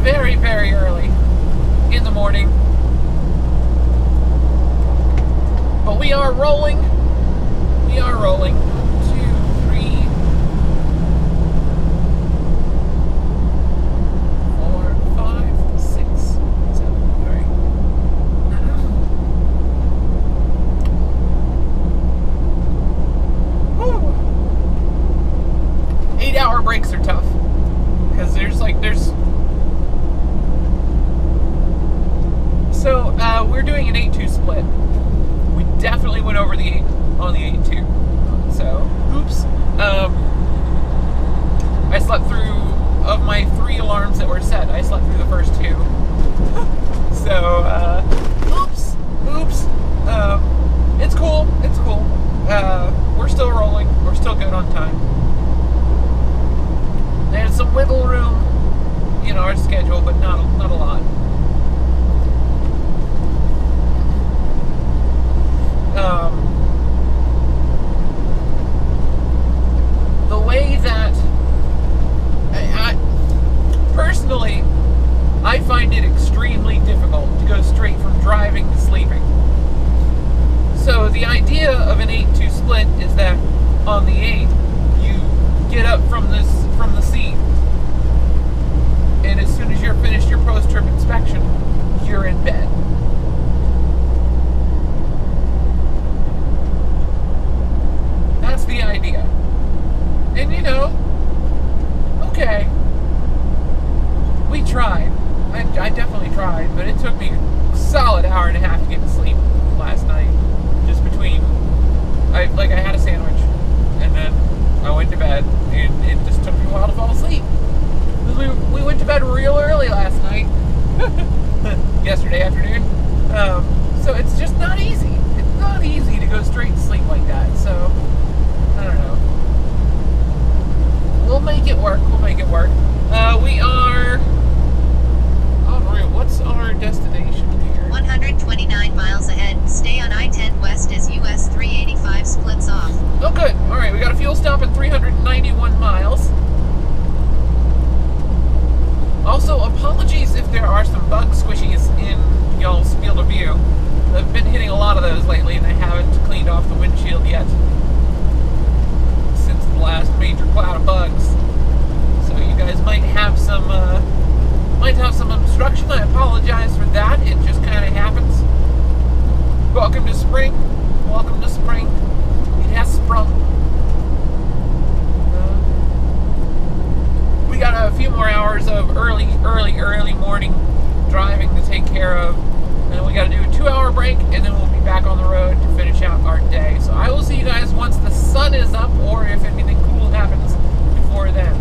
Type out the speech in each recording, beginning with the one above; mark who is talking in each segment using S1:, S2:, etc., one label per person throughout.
S1: very, very early in the morning. But we are rolling. We are rolling. 1, 2, 3, 4, 5, 6, 7. All right. 8-hour breaks are tough because there's. So we're doing an 8-2 split. We definitely went over the 8 on the 8-2. So, oops. I slept through, of my 3 alarms that were set, I slept through the first 2. So, oops. It's cool. It's cool. We're still rolling. We're still good on time. There's some wiggle room in our schedule, but not a lot. The way that personally, I find it extremely difficult to go straight from driving to sleeping. So the idea of an 8-2 split is that on the 8, you get up from the seat, and as soon as you're finished your post-trip inspection, you're in bed. That's the idea. And you know, okay, we tried. I definitely tried, but it took me a solid hour and a half to get to sleep last night. Just between, I had a sandwich, and then I went to bed, and it just took me a while to fall asleep. Because we went to bed real early last night, yesterday afternoon. So it's just not easy. It's not easy to go straight to sleep like that. So I don't know. We'll make it work. We'll make it work. We are. Alright, what's our destination here?
S2: 129 miles ahead. Stay on I-10 West as US 385 splits off.
S1: Oh, good. Alright, we got a fuel stop at 391 miles. Also, apologies if there are some bug squishies in y'all's field of view. I've been hitting a lot of those lately, and I haven't cleaned off the windshield yet since the last major cloud of bugs. So you guys might have some obstruction. I apologize for that. It just kind of happens. Welcome to spring. Welcome to spring. It has sprung. We got a few more hours of early morning driving to take care of. And we got to do a 2-hour break, and then we'll be back on the road to finish out our day. So I will see you guys once the sun is up, or if anything cool happens before then.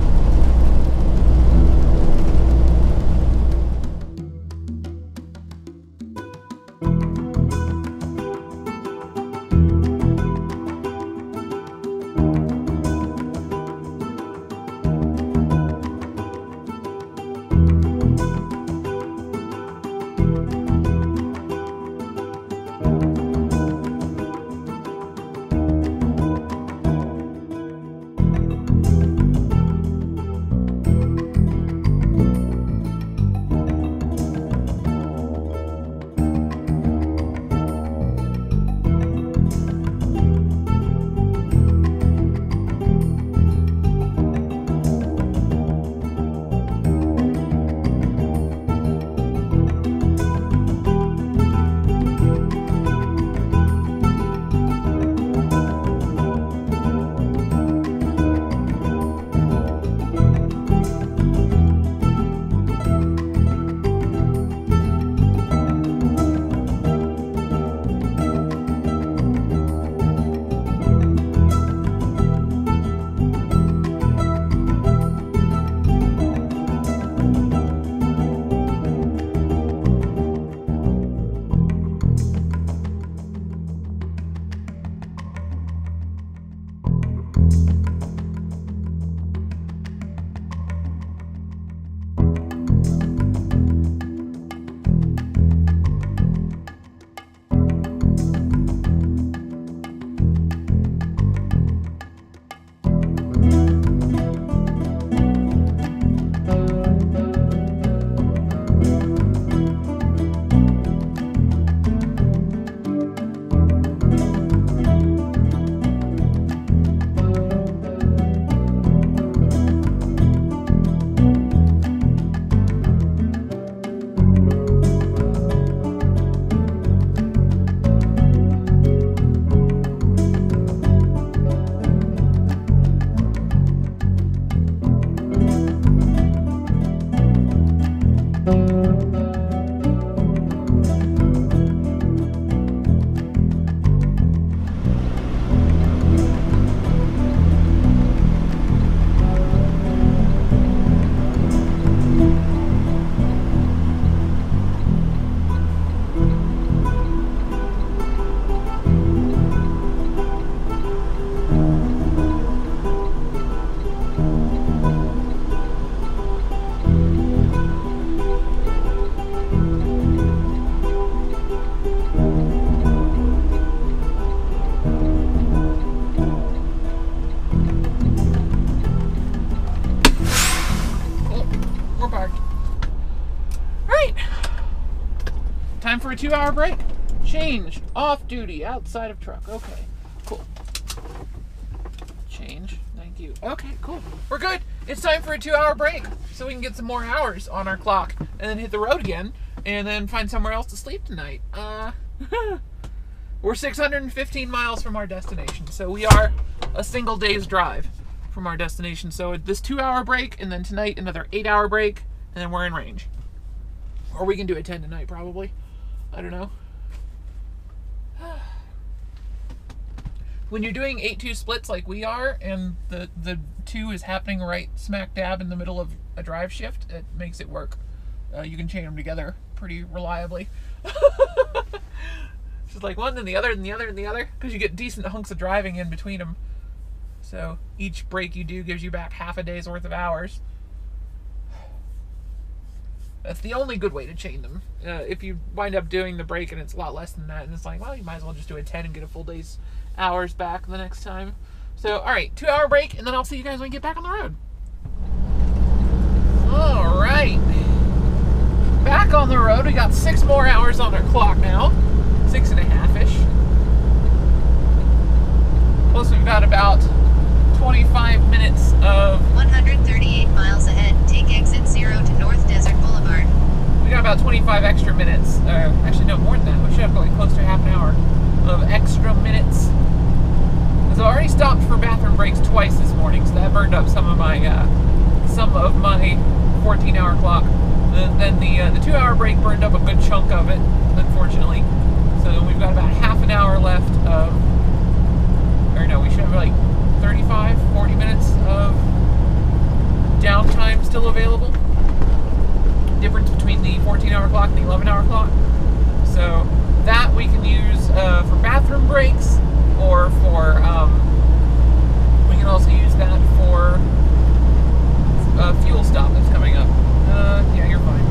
S1: time for a 2-hour break. Change. Off duty. Outside of truck. Okay. Cool. Change. Thank you. Okay, cool. We're good. It's time for a 2-hour break so we can get some more hours on our clock and then hit the road again and then find somewhere else to sleep tonight. We're 615 miles from our destination, so we are a single day's drive from our destination. So this 2-hour break, and then tonight another 8-hour break, and then we're in range. Or we can do a 10 tonight, probably. I don't know. When you're doing 8-2 splits like we are, and the 2 is happening right smack dab in the middle of a drive shift, it makes it work. You can chain them together pretty reliably. It's just like one, then the other, and the other, and the other, because you get decent hunks of driving in between them. So each break you do gives you back half a day's worth of hours. That's the only good way to chain them. If you wind up doing the break and it's a lot less than that, and it's like, well, you might as well just do a 10 and get a full day's hours back the next time. So, all right, 2-hour break, and then I'll see you guys when we get back on the road. All right. Back on the road. We got 6 more hours on our clock now. 6.5-ish. Plus, we've got about 25 minutes of...
S2: 138 miles ahead, take exit 0 to North Desert Boulevard.
S1: We got about 25 extra minutes. Actually, no, more than that. We should have like close to half an hour of extra minutes. So I already stopped for bathroom breaks twice this morning, so that burned up some of my 14-hour clock. Then the 2-hour break burned up a good chunk of it, unfortunately. So we've got about half an hour left of, or no, we should have like 35, 40 minutes of downtime still available. Difference between the 14-hour clock and the 11-hour clock. So that we can use for bathroom breaks, or for, we can also use that for a fuel stop that's coming up. Yeah, you're fine.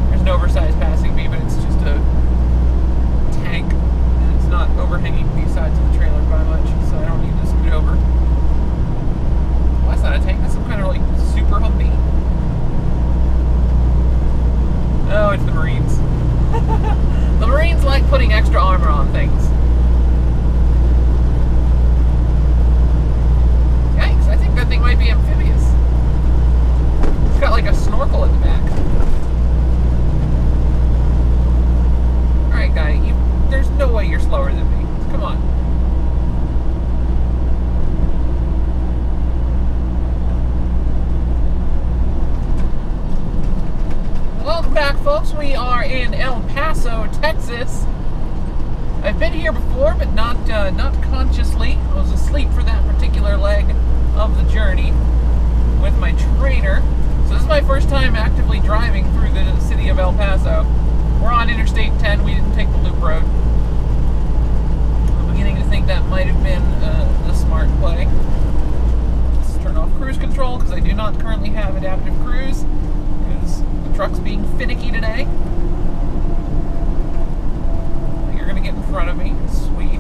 S1: There's an oversized passing me, but it's just a tank, and it's not overhanging the sides of the trailer by much, so I don't need to scoot over. Well, that's not a tank, that's some kind of like super Humvee. Oh, it's the Marines. The Marines like putting extra armor on things. Yikes, I think that thing might be amphibious. It's got like a snorkel at the back. Alright, guy, there's no way you're slower than me. Come on. Welcome back, folks. We are in El Paso, Texas. I've been here before, but not consciously. I was asleep for that particular leg of the journey with my trainer. So this is my first time actively driving through the city of El Paso. We're on Interstate 10. We didn't take the loop road. I'm beginning to think that might have been a smart play. Let's turn off cruise control because I do not currently have adaptive cruise because the truck's being finicky today. You're going to get in front of me. Sweet.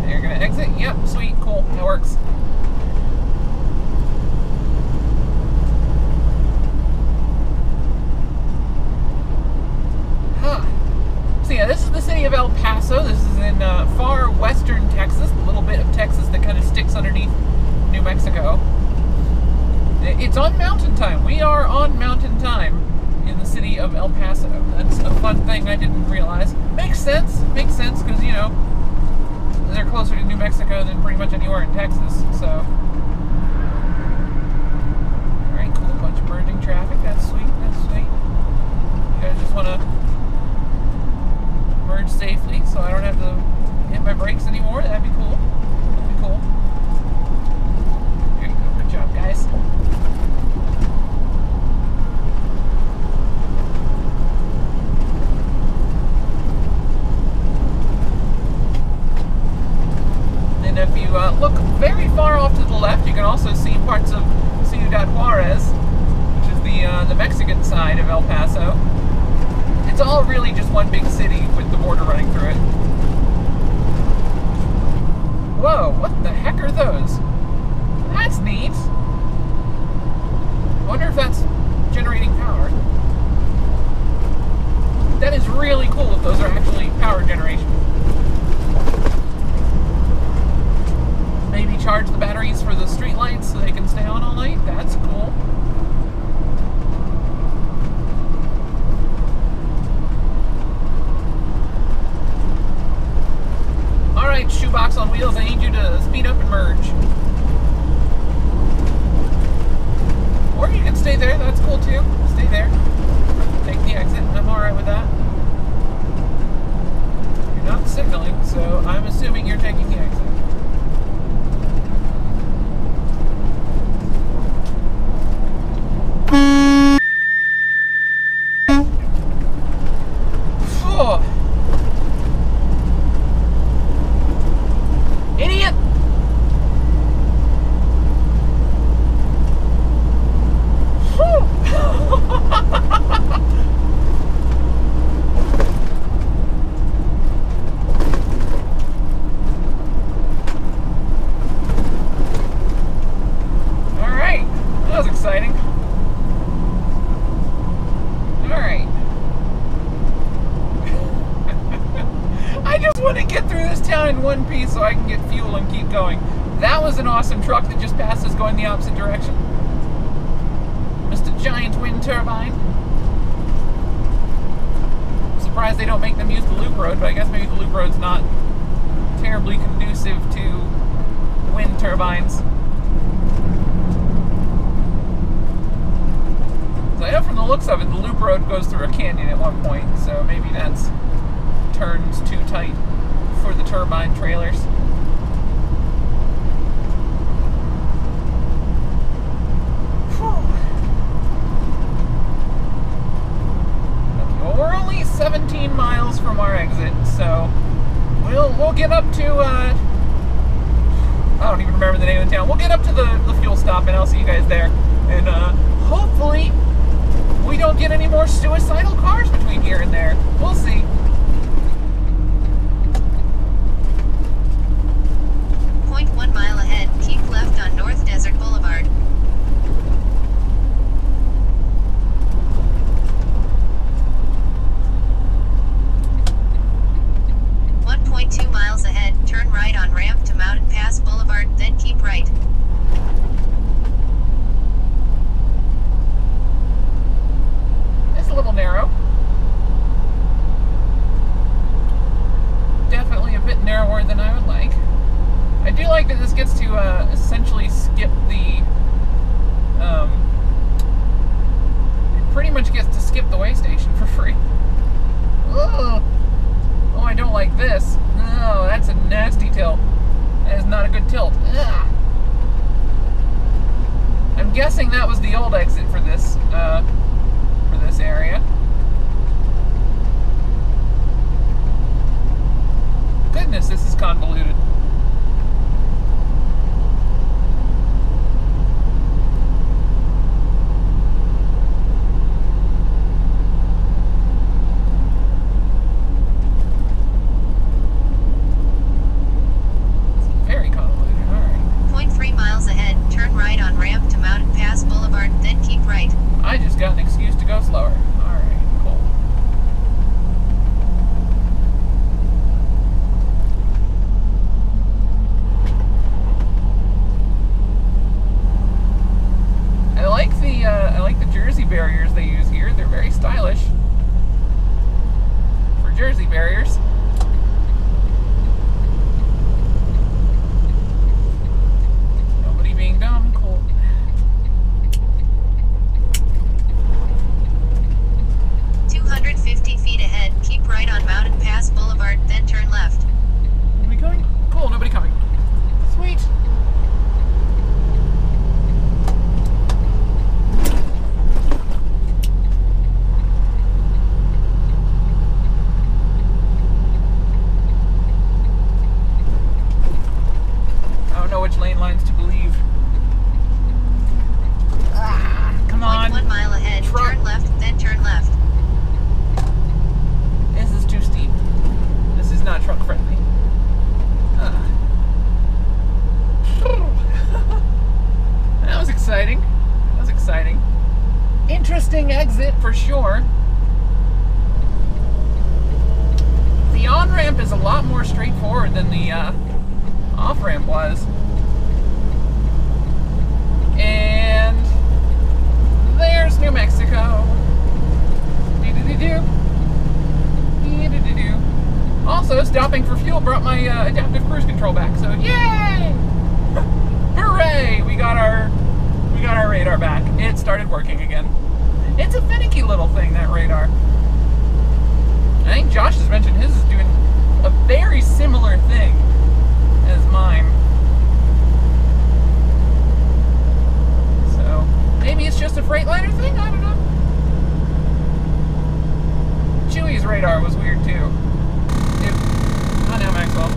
S1: You're going to exit? Yep, sweet, cool, that works. So yeah, this is the city of El Paso. This is in far western Texas, the little bit of Texas that kind of sticks underneath New Mexico. It's on mountain time. We are on mountain time in the city of El Paso. That's a fun thing I didn't realize. Makes sense, because, you know, they're closer to New Mexico than pretty much anywhere in Texas, so. Alright, cool, bunch of merging traffic. That's sweet, that's sweet. You guys just want to merge safely so I don't have to hit my brakes anymore. That'd be cool. That'd be cool. There you go. Good job, guys. And if you look very far off to the left, you can also see parts of Ciudad Juarez, which is the Mexican side of El Paso. It's It's all really just one big city with the border running through it. Whoa, what the heck are those? That's neat. I wonder if that's generating power. That is really cool if those are actually power generation. Maybe charge the batteries for the street lights so they can stay on all night. That's cool. Alright, Shoebox on wheels, I need you to speed up and merge. Or you can stay there, that's cool too. Stay there. Take the exit, I'm alright with that. You're not signaling, so I'm assuming you're taking the exit. Idiot! Alright, that was exciting. Alright. I just want to get through this town in one piece so I can get fuel and keep going. That was an awesome truck that just passed us going the opposite direction. Just a giant wind turbine. I'm surprised they don't make them use the loop road, but I guess maybe the loop road's not terribly conducive to wind turbines. So I know from the looks of it, the loop road goes through a canyon at one point, so maybe that's turns too tight for the turbine trailers. Okay, well, we're only 17 miles from our exit, so we'll get up to I don't even remember the name of the town. We'll get up to the fuel stop and I'll see you guys there. And hopefully we don't get any more suicidal cars between here and there. We'll see. Essentially skip the it pretty much gets to skip the way station for free. Ugh. Oh, I don't like this. No, that's a nasty tilt. That is not a good tilt. Ugh. I'm guessing that was the old exit for this area. Goodness, this is convoluted. Got an excuse to go slower. Alright, cool. I like the Jersey barriers they use here. They're very stylish for Jersey barriers. Nobody being dumb, cool. interesting exit for sure. The on-ramp is a lot more straightforward than the off-ramp was. And there's New Mexico. Also, stopping for fuel brought my adaptive cruise control back, so yay! Hooray! We got our radar back. It started working again. It's a finicky little thing, that radar. I think Josh has mentioned his is doing a very similar thing as mine. So, maybe it's just a Freightliner thing? I don't know. Chewy's radar was weird too. Oh, now Maxwell.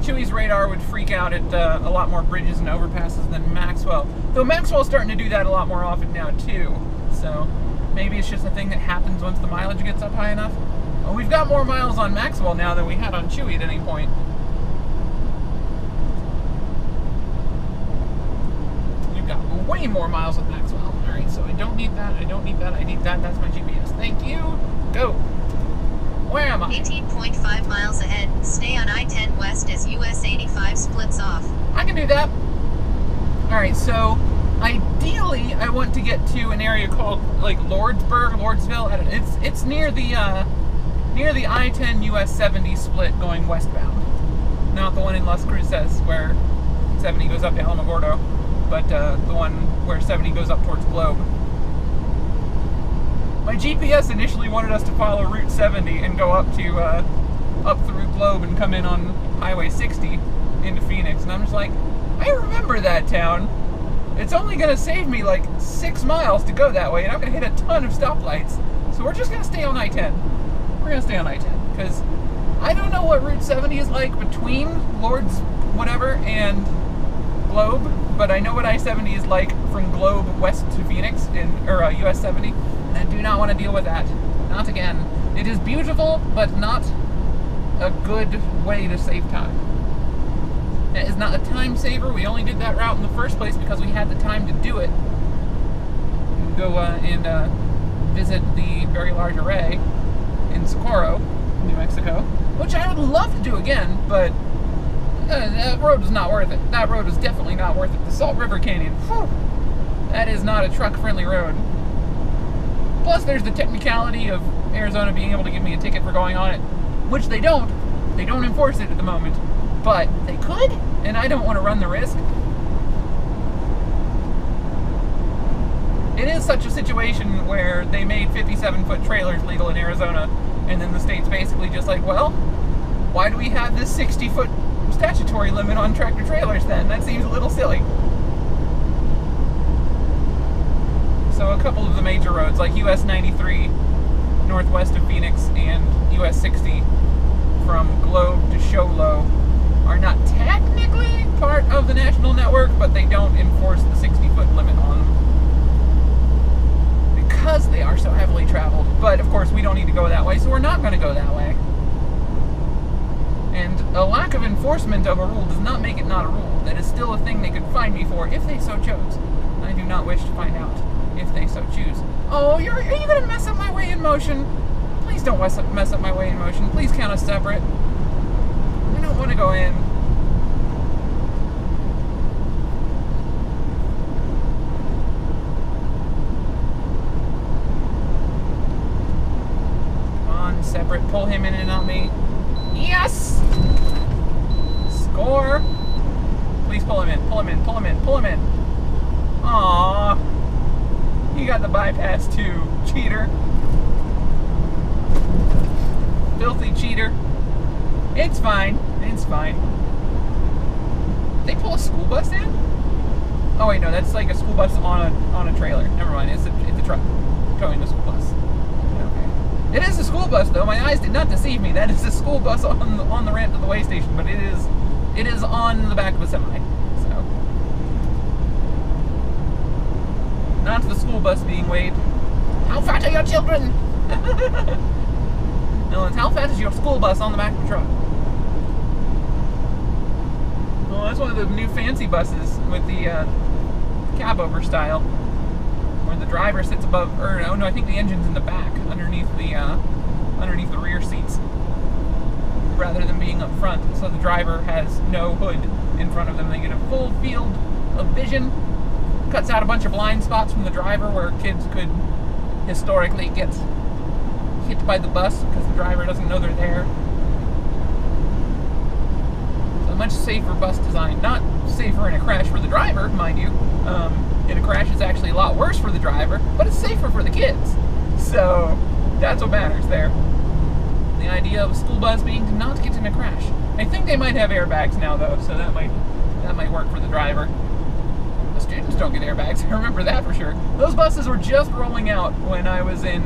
S1: Chewy's radar would freak out at a lot more bridges and overpasses than Maxwell. Though Maxwell's starting to do that a lot more often now too. So maybe it's just a thing that happens once the mileage gets up high enough. Well, we've got more miles on Maxwell now than we had on Chewy at any point. We've got way more miles with Maxwell. Alright, so I don't need that, I don't need that, I need that. That's my GPS. Thank you. Go. Where am I?
S2: 18.5 miles ahead. Stay on I-10 west as US 85 splits off.
S1: I can do that. Alright, so ideally I want to get to an area called like Lordsville. I don't know. It's near the I-10 US 70 split going westbound. Not the one in Las Cruces where 70 goes up to Alamogordo, but the one where 70 goes up towards Globe. My GPS initially wanted us to follow Route 70 and go up to up through Globe and come in on Highway 60 into Phoenix, and I'm just like, I remember that town. It's only going to save me like 6 miles to go that way, and I'm going to hit a ton of stoplights. So we're just going to stay on I-10. We're going to stay on I-10, because I don't know what Route 70 is like between Lords whatever and Globe, but I know what I-70 is like from Globe west to Phoenix, or US 70. I do not want to deal with that. Not again. It is beautiful, but not a good way to save time. It is not a time saver. We only did that route in the first place because we had the time to do it. Go and visit the very large array in Socorro, New Mexico, which I would love to do again, but that road was not worth it. That road was definitely not worth it. The Salt River Canyon, whew, that is not a truck-friendly road. Plus, there's the technicality of Arizona being able to give me a ticket for going on it, which they don't. They don't enforce it at the moment, but they could, and I don't want to run the risk. It is such a situation where they made 57-foot trailers legal in Arizona, and then the state's basically just like, well, why do we have this 60-foot statutory limit on tractor trailers then? That seems a little silly. So a couple of the major roads, like US 93 northwest of Phoenix and US 60 from Globe to Show Low, are not technically part of the national network, but they don't enforce the 60-foot limit on them because they are so heavily traveled. But of course we don't need to go that way, so we're not going to go that way. And a lack of enforcement of a rule does not make it not a rule. That is still a thing they could fine me for if they so chose. I do not wish to find out if they so choose. Oh, are you going to mess up my way in motion? Please don't mess up my way in motion. Please count us separate. I don't want to go in. Come on, separate. Pull him in and not me. Yes! Score! Please pull him in, pull him in, pull him in, pull him in. Aww. You got the bypass too, cheater. Filthy cheater. It's fine. It's fine. They pull a school bus in? Oh wait, no, that's like a school bus on a trailer. Never mind, it's a truck towing the school bus. Okay. It is a school bus though. My eyes did not deceive me. That is a school bus on the ramp to the way station, but it is on the back of a semi. So not the school bus being weighed. How fat are your children? No, it's how fat is your school bus on the back of the truck? Well, that's one of the new fancy buses with the cab over style, where the driver sits above, or no, I think the engine's in the back, underneath the rear seats, rather than being up front. So the driver has no hood in front of them. They get a full field of vision. Cuts out a bunch of blind spots from the driver where kids could historically get hit by the bus because the driver doesn't know they're there. So a much safer bus design. Not safer in a crash for the driver, mind you. In a crash, it's actually a lot worse for the driver, but it's safer for the kids. So that's what matters there. The idea of a school bus being to not get in a crash. I think they might have airbags now, though, so that might work for the driver. The students don't get airbags. I remember that for sure. Those buses were just rolling out when I was in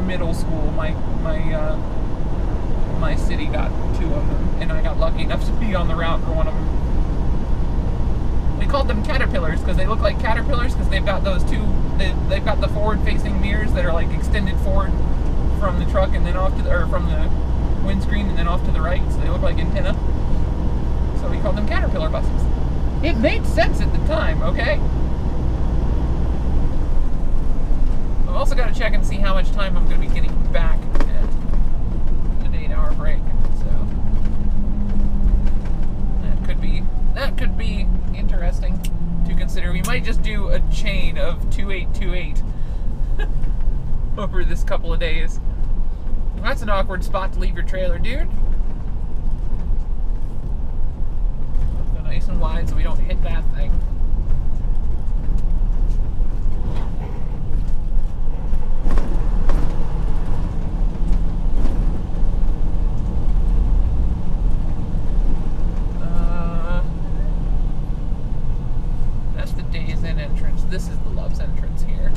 S1: middle school. My city got 2 of them, and I got lucky enough to be on the route for one of them. We called them caterpillars because they look like caterpillars because they've got those they've got the forward-facing mirrors that are like extended forward from the truck and then off to from the windscreen and then off to the right, so they look like antenna. So we called them caterpillar buses. It made sense at the time, okay? I've also got to check and see how much time I'm going to be getting back at an 8-hour break. So that could be interesting to consider. We might just do a chain of 2828 over this couple of days. That's an awkward spot to leave your trailer, dude. Go nice and wide so we don't hit that thing. That's the Days Inn entrance. This is the Love's entrance here.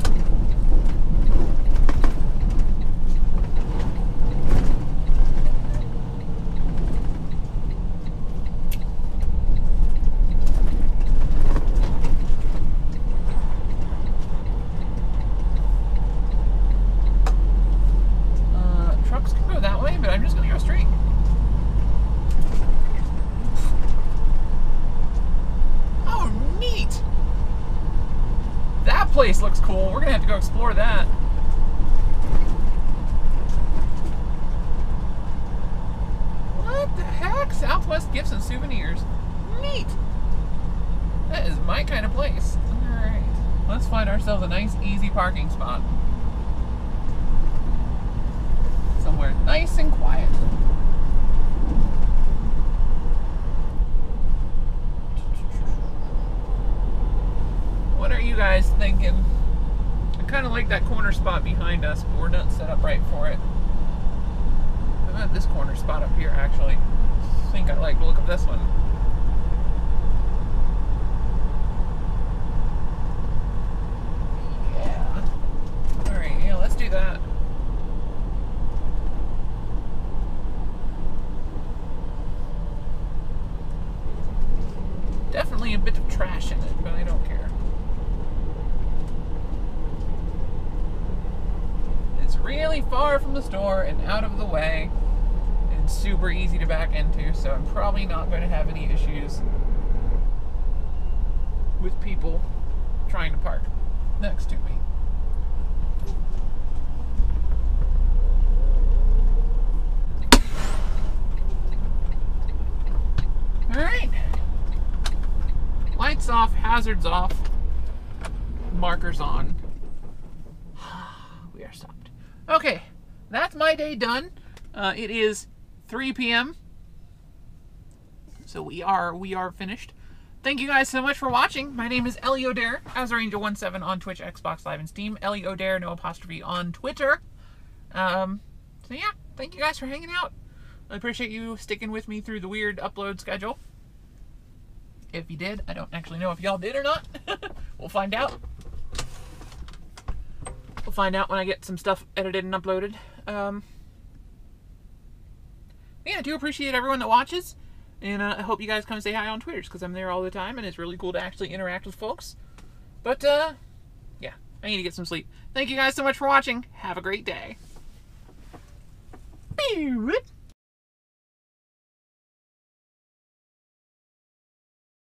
S1: Trucks can go that way, but I'm just going to go straight. Oh, neat! That place looks cool. We're going to have to go explore that. What the heck? Southwest Gifts and Souvenirs. Neat! That is my kind of place. Alright. Let's find ourselves a nice, easy parking spot. Somewhere nice and quiet. What are you guys thinking? I kind of like that corner spot behind us, but we're not set up right for it. How about this corner spot up here, actually? I think I'd like to look at this one. Yeah. Alright, yeah, let's do that. Definitely a bit of trash in it, but I don't care. It's really far from the store and out of the way and super easy to back into, so I'm probably not going to have any issues with people trying to park next to me. Alright. Lights off, hazards off, markers on. We are stopped. Okay, that's my day done. It is 3 p.m. So we are finished. Thank you guys so much for watching. My name is Ellie O'Dare, AzarAngel17 on Twitch, Xbox Live, and Steam. Ellie O'Dare, no apostrophe, on Twitter. So yeah, thank you guys for hanging out. I appreciate you sticking with me through the weird upload schedule. If you did, I don't actually know if y'all did or not. We'll find out. We'll find out when I get some stuff edited and uploaded. Yeah, I do appreciate everyone that watches. And I hope you guys come say hi on Twitter, because I'm there all the time, and it's really cool to actually interact with folks. But, yeah, I need to get some sleep. Thank you guys so much for watching. Have a great day. Pew!